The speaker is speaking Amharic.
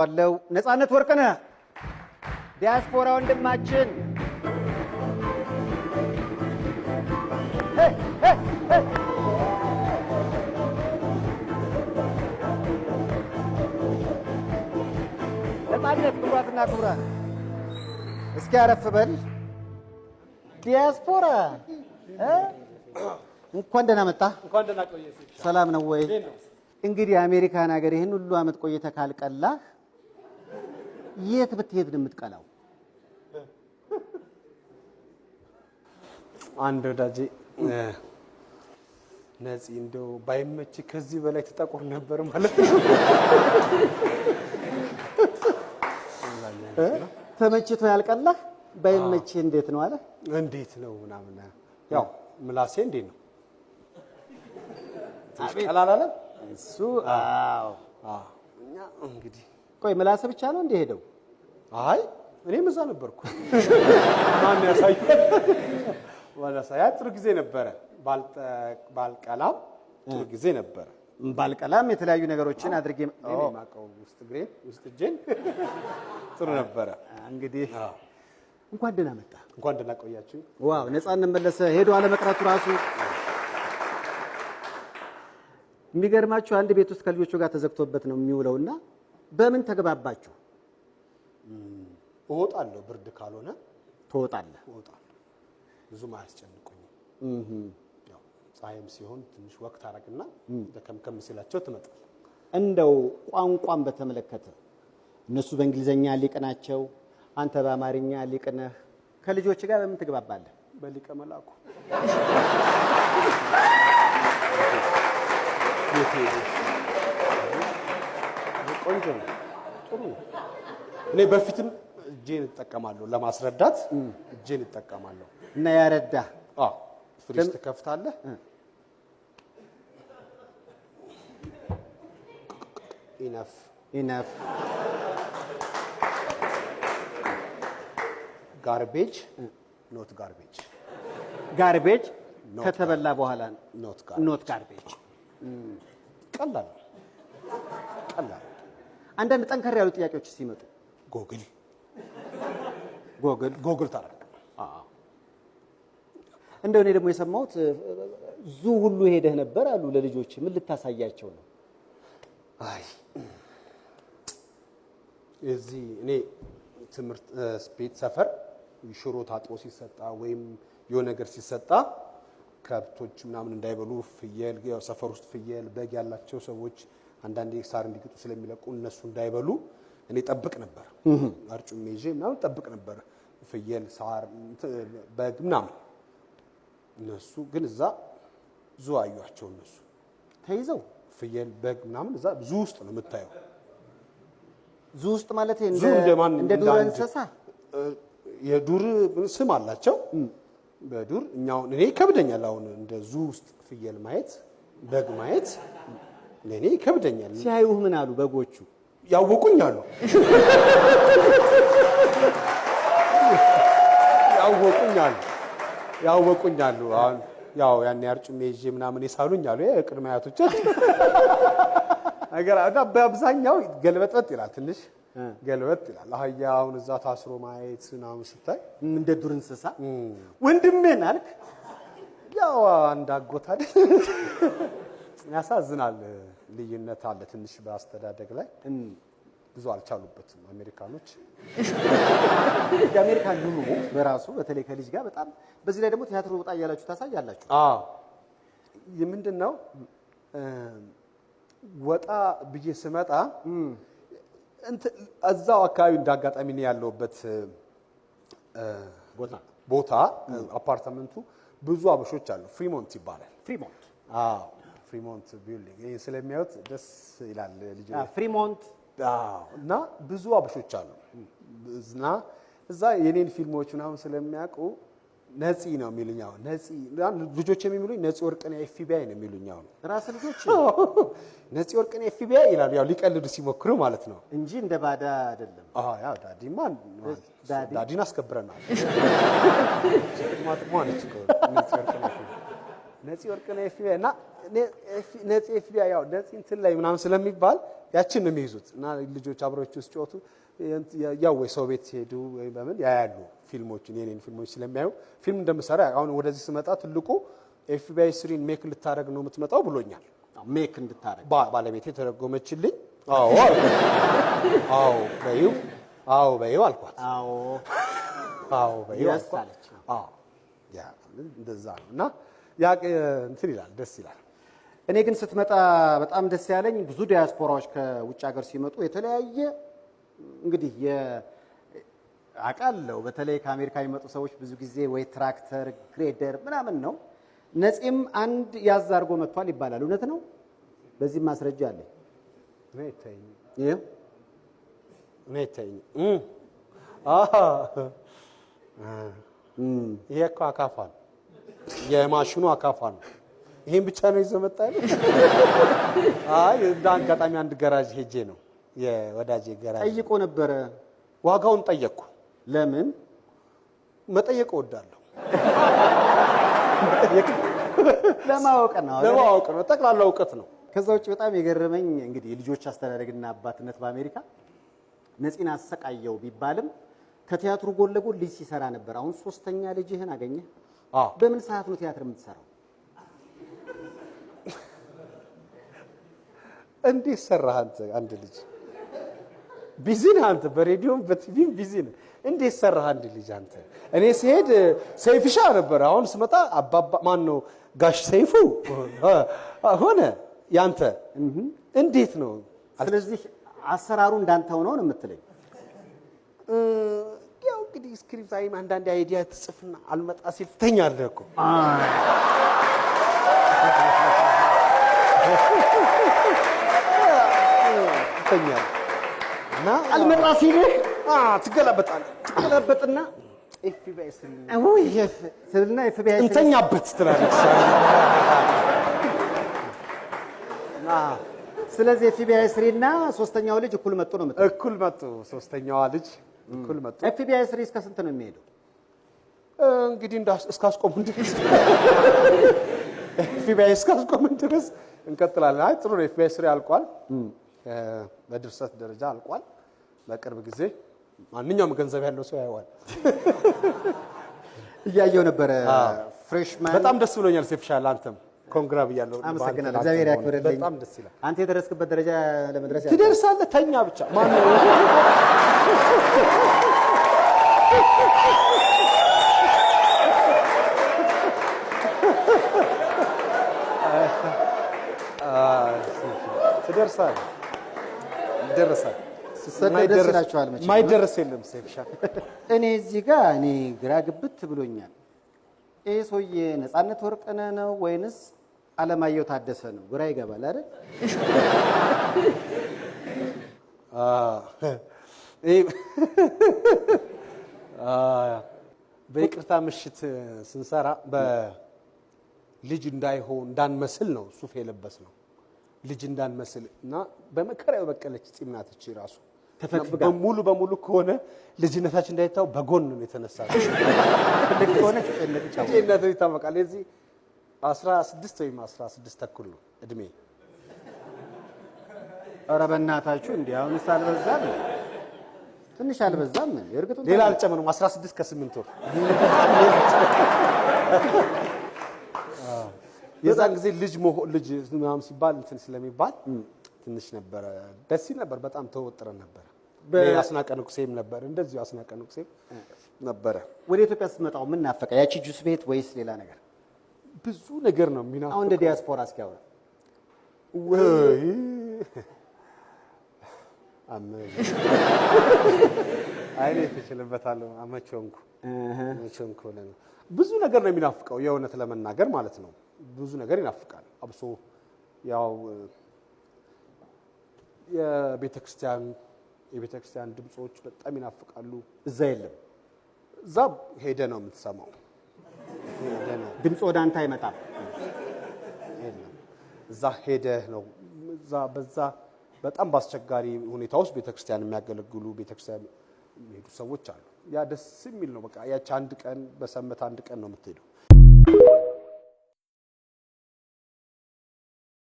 አለው ነፃነት ወርቅነህ ዲያስፖራ ወንድማችን ነፃነት ክቡራትና ክቡራን እስኪ አረፍ በል ዲያስፖራ እንኳን ደህና መጣ። እንኳን ደህና ቆየህ። ሰላም ነው ወይ? እንግዲህ አሜሪካን ሀገር ይሄን ሁሉ አመት ቆይተህ ካልቀላህ የት ብትሄድ ነው የምትቀላው? አንድ ወዳጄ ነፂ እንደው ባይመች ከዚህ በላይ ተጠቆር ነበር ማለት ነው። ተመችቶ ያልቀላህ ባይመች እንዴት ነው አለ? እንዴት ነው ምናምን ያው ምላሴ እንዴት ነው? ቀላል አለ እሱ። አዎ እኛ እንግዲህ ቆይ ምላስ ብቻ ነው እንደ ሄደው? አይ እኔም እዛ ነበርኩ። ማን ያሳያል? ወላሳያ ጥሩ ጊዜ ነበረ። ባልቀላም ጥሩ ጊዜ ነበረ። ባልቀላም የተለያዩ ነገሮችን አድርጌ ማቀው ውስጥ ግሬን ውስጥ እጄን ጥሩ ነበረ። እንግዲህ እንኳን ደህና መጣ። እንኳን ደህና ቆያችሁ። ዋው ነፃነት መለሰ ሄዶ አለመቅረቱ ራሱ የሚገርማችሁ አንድ ቤት ውስጥ ከልጆቹ ጋር ተዘግቶበት ነው የሚውለውና በምን ተገባባችሁ? እወጣለሁ ብርድ ካልሆነ ትወጣለህ? እወጣለሁ። ብዙም አያስጨንቁኝም። ያው ፀሐይም ሲሆን ትንሽ ወቅት አረግና ደከምከም ሲላቸው ትመጣለህ። እንደው ቋንቋን በተመለከተ እነሱ በእንግሊዘኛ ሊቅ ናቸው፣ አንተ በአማርኛ ሊቅ ነህ። ከልጆች ጋር በምን ትግባባለህ? በሊቀ መላኩ ቆንጆ ነው፣ ጥሩ ነው። እኔ በፊትም እጄን እጠቀማለሁ ለማስረዳት እጄን እጠቀማለሁ። እና ያረዳ ፍሪጅ ትከፍታለህ፣ ኢነፍ ጋርቤጅ ኖት ጋርቤጅ ጋርቤጅ ከተበላ በኋላ ኖት ጋርቤጅ። ቀላል ቀላል። አንዳንድ ጠንከር ያሉ ጥያቄዎች ሲመጡ ጎግል ታደርጋለህ። እንደው እኔ ደግሞ የሰማሁት ዙ ሁሉ ሄደህ ነበር አሉ ለልጆች። ምን ልታሳያቸው ነው? አይ እዚህ እኔ ትምህርት ቤት ሰፈር ሽሮ ታጥቦ ሲሰጣ ወይም የሆነ ነገር ሲሰጣ ከብቶች ምናምን እንዳይበሉ ፍየል፣ ያው ሰፈር ውስጥ ፍየል በግ ያላቸው ሰዎች አንዳንዴ ሳር እንዲግጡ ስለሚለቁ እነሱ እንዳይበሉ እኔ ጠብቅ ነበር። አርጩሜ ይዤ ምናምን ጠብቅ ነበር። ፍየል፣ ሳር፣ በግ ምናምን። እነሱ ግን እዛ ዙ አዩአቸው። እነሱ ተይዘው ፍየል፣ በግ ምናምን እዛ ዙ ውስጥ ነው የምታየው። ዙ ውስጥ ማለት እንደ ዱር እንስሳ የዱር ስም አላቸው። በዱር እኛውን እኔ ይከብደኛል። አሁን እንደ ዙ ውስጥ ፍየል ማየት በግ ማየት ለኔ ይከብደኛል። ሲያዩህ ምን አሉ በጎቹ? ያወቁኛሉ ያወቁኛሉ። አሁን ያው ያን ያርጩሜ ይዤ ምናምን ይሳሉኛሉ። የቅድመ አያቶቻችን ነገር በአብዛኛው ገልበጥበጥ ይላል፣ ትንሽ ገልበጥ ይላል። አህያ አሁን እዛ ታስሮ ማየት ምናምን ስታይ እንደ ዱር እንስሳ ወንድሜን አልክ። ያው አንድ አጎት አይደል? ያሳዝናል። ልዩነት አለ ትንሽ በአስተዳደግ ላይ ብዙ አልቻሉበትም አሜሪካኖች። የአሜሪካን ኑሮ በራሱ በተለይ ከልጅ ጋር በጣም በዚህ ላይ ደግሞ ቲያትር ወጣ እያላችሁ ታሳያላችሁ። ምንድን ነው ወጣ ብዬ ስመጣ እዛው አካባቢ እንዳጋጣሚ ነው ያለውበት ቦታ አፓርትመንቱ ብዙ አበሾች አሉ። ፍሪሞንት ይባላል። ፍሪሞንት ቢልዲንግ ይሄ ስለሚያዩት ደስ ይላል። ልጅ ፍሪሞንት እና ብዙ አበሾች አሉ እና እዛ የኔን ፊልሞች ምናምን ስለሚያውቁ ነፂ ነው የሚሉኝ። አሁን ነፂ ልጆች የሚሉኝ ነፂ ወርቅነህ ኤፍቢአይ ነው የሚሉኝ። አሁን ራስ ልጆች ነፂ ወርቅነህ ኤፍቢአይ ይላሉ። ያው ሊቀልዱ ሲሞክሩ ማለት ነው እንጂ እንደ ባዳ አይደለም። ያው ዳዲን አስከብረናል። ማጥሟን እኮ ነፂ ወርቅነህ ኤፍቢአይ እና ነፂ ኤፍቢአይ ያው ነፂ እንትን ላይ ምናምን ስለሚባል ያችን ነው የሚይዙት እና ልጆች አብሮች ውስጥ ጮቱ ያው ወይ ሰው ቤት ሲሄዱ ወይ በምን ያያሉ ፊልሞችን የኔን ፊልሞች ስለሚያዩ ፊልም እንደምሰራ አሁን ወደዚህ ስመጣ ትልቁ ኤፍቢአይ 3 ሜክ ልታረግ ነው የምትመጣው ብሎኛል። ሜክ እንድታረግ ባለቤቴ ተረጎመችልኝ። አዎ በይው አልኳት። አዎ በይው አልኳት። ያ እንደዛ ነው እና ያ እንትን ይላል ደስ ይላል። እኔ ግን ስትመጣ በጣም ደስ ያለኝ ብዙ ዲያስፖራዎች ከውጭ ሀገር ሲመጡ የተለያየ እንግዲህ አውቃለሁ በተለይ ከአሜሪካ የሚመጡ ሰዎች ብዙ ጊዜ ወይ ትራክተር ግሬደር ምናምን ነው። ነፂም አንድ ያዝ አድርጎ መጥቷል ይባላል። እውነት ነው? በዚህ ማስረጃ አለ። ይሄ እኮ አካፋ ነው፣ የማሽኑ አካፋ ነው። ይሄን ብቻ ነው ይዘው መጣ። አይ እንደ አጋጣሚ አንድ ገራጅ ሄጄ ነው የወዳጄ ገራጅ ጠይቆ ነበረ። ዋጋውን ጠየቅኩ። ለምን መጠየቅ እወዳለሁ። ለማወቅ ነው። ጠቅላላ እውቀት ነው። ከዛ ውጭ በጣም የገረመኝ እንግዲህ የልጆች አስተዳደግና አባትነት በአሜሪካ ነፂን አሰቃየው ቢባልም ከቲያትሩ ጎን ለጎን ልጅ ሲሰራ ነበር። አሁን ሶስተኛ ልጅህን አገኘህ። በምን ሰዓት ነው ቲያትር የምትሰራው? እንዴት ሰራህ አንተ? አንድ ልጅ ቢዚ ነህ አንተ፣ በሬዲዮም በቲቪም ቢዚ ነህ። እንዴት ሰራህ አንድ ልጅ አንተ? እኔ ሲሄድ ሰይፍሻ ነበር። አሁን ስመጣ አባባ ማን ነው ጋሽ ሰይፉ ሆነ ያንተ። እንዴት ነው? ስለዚህ አሰራሩ እንዳንተው ነው የምትለኝ? ያው እንግዲህ ስክሪፕት አይም አንዳንድ አይዲያ ትጽፍና አልመጣ ሲል ትተኛለህ እኮ። ትተኛለህ እና አልመጣ ሲልህ ትገላበጥና ኤፍቢአይ ስልና ኤፍቢአይ እንተኛበት ትላለች። ስለዚህ ኤፍቢአይ 3 እና ሶስተኛው ልጅ እኩል መጡ ነው የምትለው? እኩል መጡ። ሶስተኛዋ ልጅ እኩል መጡ። ኤፍቢአይ 3 እስከ ስንት ነው የሚሄደው? እንግዲህ እስካስቆሙን ድረስ ኤፍቢአይ እስካስቆሙን ድረስ እንቀጥላለን። አይ ጥሩ ነው። ኤፍቢአይ 3 አልቋል። በድርሰት ደረጃ አልቋል። በቅርብ ጊዜ ማንኛውም ገንዘብ ያለው ሰው ያየዋል። እያየው ነበረ። ፍሬሽማን በጣም ደስ ብሎኛል። ሴፍሻል አንተም ኮንግራ ብያለሁ። አመሰግናለሁ። እግዚአብሔር ያክብርልኝ። በጣም ደስ ይላል። አንተ የደረስክበት ደረጃ ለመድረስ ትደርሳለህ። ተኛ ብቻ ማን ነው ትደርሳለህ። ይደርሳል። ማይደረስ የለም። ሴፍሻል እኔ እዚህ ጋር ግራ ግብት ብሎኛል። ይሄ ሰውዬ ነፃነት ወርቅነህ ነው ወይንስ አለማየሁ ታደሰ ነው? ግራ ይገባል አይደል? በይቅርታ ምሽት ስንሰራ በልጅ እንዳንመስል ነው ሱፍ የለበስ ነው። ልጅ እንዳንመስል እና በመከራ የበቀለች ፂም ናት እቺ ራሱ ሙሉ በሙሉ ከሆነ ልጅነታችን እንዳይታው በጎን ነው የተነሳው። ልክ ሆነ ልጅነት ይታወቃል። እዚህ 16 ወይም 16 ተኩል ነው እድሜ። ኧረ በእናታችሁ እንዴ! አሁንስ አልበዛም? ትንሽ አልበዛም? እርግጡን ሌላ አልጨመርም። 16 ከ8 ወር የዛን ጊዜ ልጅ ምናምን ሲባል እንትን ስለሚባል ትንሽ ነበረ። ደስ ይል ነበር። በጣም ተወጥረን ነበር። አስናቀ ንጉሴም ነበር እንደዚሁ። አስናቀ ንጉሴም ነበረ። ወደ ኢትዮጵያ ስትመጣው ምን ናፈቀ? ያቺ ጁስ ቤት ወይስ ሌላ ነገር? ብዙ ነገር ነው የሚናፈቀው። አሁን እንደ ዲያስፖራ እስኪያወራ ወይ አይኔ ተችልበታለሁ። አመቸንኩ ብዙ ነገር ነው የሚናፍቀው። የእውነት ለመናገር ማለት ነው ብዙ ነገር ይናፍቃል። አብሶ ያው የቤተክርስቲያን ድምጾች በጣም ይናፍቃሉ። እዛ የለም። እዛ ሄደ ነው የምትሰማው። ሄደ ነው ድምጽ ወደ አንተ አይመጣም። እዛ ሄደ ነው። በዛ በጣም በአስቸጋሪ ሁኔታ ውስጥ ቤተክርስቲያን የሚያገለግሉ ቤተክርስቲያን የሚሄዱ ሰዎች አሉ። ያ ደስ የሚል ነው። በቃ ያቺ አንድ ቀን በሰንበት አንድ ቀን ነው የምትሄደው።